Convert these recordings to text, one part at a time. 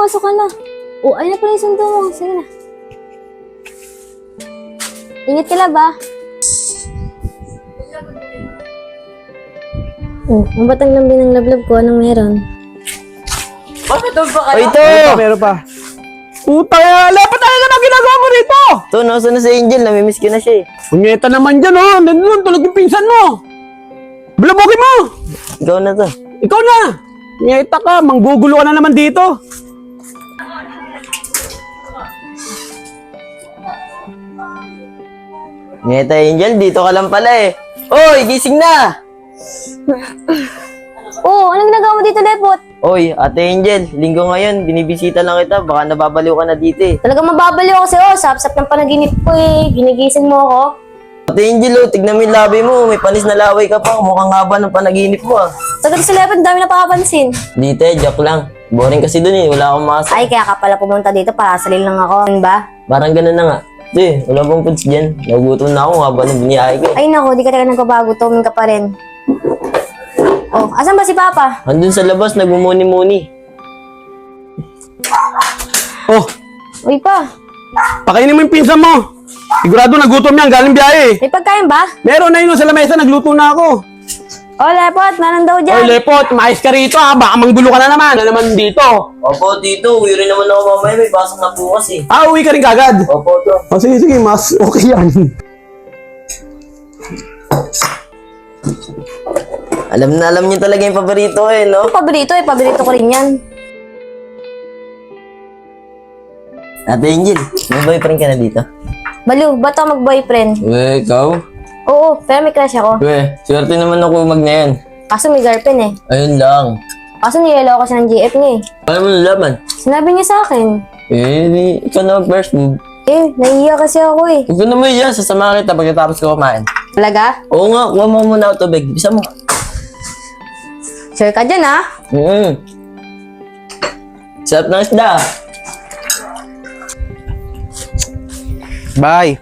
pumasok ka na. Oh, ay na pala yung sundo mo. Sige na. Ingat ka lang ba? Oh, ang batang lambi ng lablab ko. Anong meron? Bakit doon pa kayo? Ay, ito! Meron pa. Puta, lapat tayo na ginagawa mo rito! Ito, nasa na si Angel. Namimiss ko na siya eh. Punyeta naman dyan, oh. Nandun, tulog yung pinsan mo. Bulabukin mo! Ikaw na to. Ikaw na! Punyeta ka, manggugulo ka na naman dito. Ngeta Angel, dito ka lang pala eh. Oy, gising na! Oh, anong ginagawa mo dito, Lepot? Oy, Ate Angel, linggo ngayon, binibisita lang kita. Baka nababaliw ka na dito eh. Talagang mababaliw ako sa'yo. Sap-sap ng panaginip ko eh. Ginigising mo ako. Ate Angel, oh, tignan mo yung labi mo. May panis na laway ka pa. Mukhang haba ng panaginip mo ah. Sagot si Lepot, dami na papapansin. Dito eh, joke lang. Boring kasi dun eh. Wala akong masa. Ay, kaya ka pala pumunta dito para salil lang ako. Ano ba? Parang ganun na nga. Di, wala bang foods dyan. Nagugutom na ako. Haba ng biniyahe ko eh. Ay naku, di ka talaga nagbabago. Tuming ka pa rin. Oh, asan ba si Papa? Andun sa labas, nagmumuni-muni. Oh, Uy pa, pakainin mo yung pinsan mo. Sigurado nagutom yan, galing biyahe. may pagkain ba? Meron na yun sa lamesa, nagluto na ako. Oh, Lepot, nanan daw Oy, dyan. Lepot, maayos ka rito ha. Baka manggulo ka na naman. Ano naman dito? Opo, dito. Uwi rin naman ako mamaya. May pasok na bukas eh. Ah, uwi ka rin kagad. Opo, to. Oh, sige, sige, mas okay yan. Alam niyo talaga yung paborito eh, no? Paborito ko rin yan. Ate Angel, may boyfriend ka na dito? Baliw, ba't ako mag-boyfriend? We, ikaw? Oo, pero may crush ako. We, swerte naman ako mag na yan. Kaso may girlfriend eh. Ayun lang. Kaso nilalaw ko siya ng GF niya eh. Paano mo nalaman? Sinabi niya sa akin. Ikaw na mag-first move. Nahiya kasi ako eh. Huwag ko naman yan, sasama kita pagkatapos ko kumain. Talaga? Oo nga, kuha mo muna ako tubig. Bisa mo. Sure ka dyan ah. Sarap ng isda. Bay.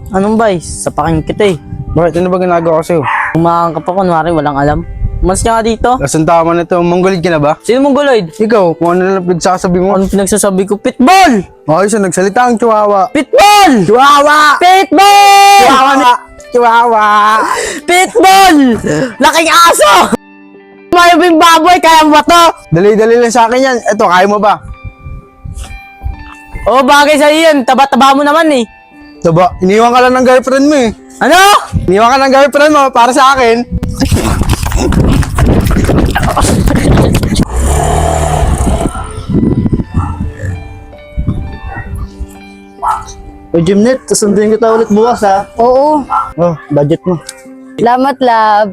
Anong bay? Sapakin kita eh. Bakit? Ano ba ginagawa ko sa'yo? Umakan ka pa kunwari walang alam. Mas ka nga dito. Lasang tama na ito. Mongolid ka na ba? Sino mongoloid? Ikaw, kung ano lang pinagsasabi mo. Anong pinagsasabi ko? Pitbull! Ayos na, nagsalita ang chihuahua. Pitbull! Chihuahua! Pitbull! Chihuahua na! Chihuahua! Pitbull! Laking aso! Mayabing baboy, kaya mo ba to? Dali-dali lang sa akin yan. Eto, kaya mo ba? Oo, bagay sa iyan. Taba-taba mo naman eh. Diba, iniwan ka lang ng girlfriend mo eh. Ano? Iniwan ka ng girlfriend mo para sa akin. O Jimnet, susunduin kita ulit bukas ha. Oo. Oh, budget mo. Salamat, love.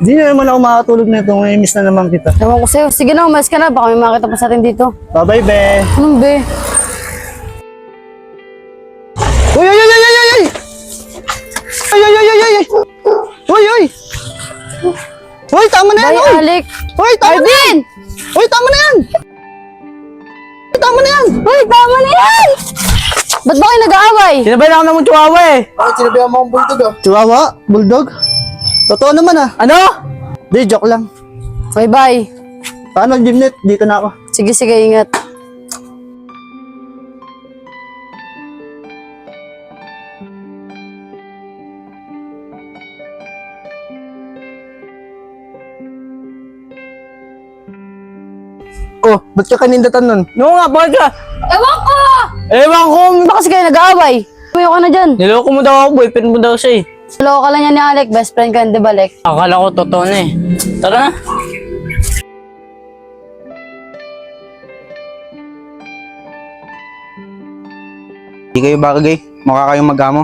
Di na naman ako makatulog na ito. May miss na naman kita. Ewan ko sa'yo. Sige na, umalis ka na. Baka may makita pa sa atin dito. Bye-bye, be. Anong be? Uy, uy, uy, uy, uy, uy! Uy, uy, uy, uy, uy! Uy, uy! Uy, tama na yan, Bye, uy! Alec. Uy, tama na yan! Uy, tama na yan! Uy, tama na yan! Uy, tama na yan! Ba't ba kayo nag-aaway? Sinabayan ako ng chihuahua eh. Bakit sinabihan mo akong bulldog ah? Chihuahua? Bulldog? Totoo naman ah. Ano? Di, joke lang. Bye-bye. Paano, Jimnet? Dito na ako. Sige, ingat. Oh, ba't ka kanindatan nun? No nga, bakit ka? Ewan ko! Ewan ko. Ba't kasi kayo nag-aaway? Tumayo ka na dyan. Niloko mo daw ako, boyfriend mo daw siya eh. Loko ka lang yan ni Alec. Best friend ka, di ba, Alec? Akala ko totoo na eh. Tara na. Hindi kayo bagay. Mukha kayong magamo.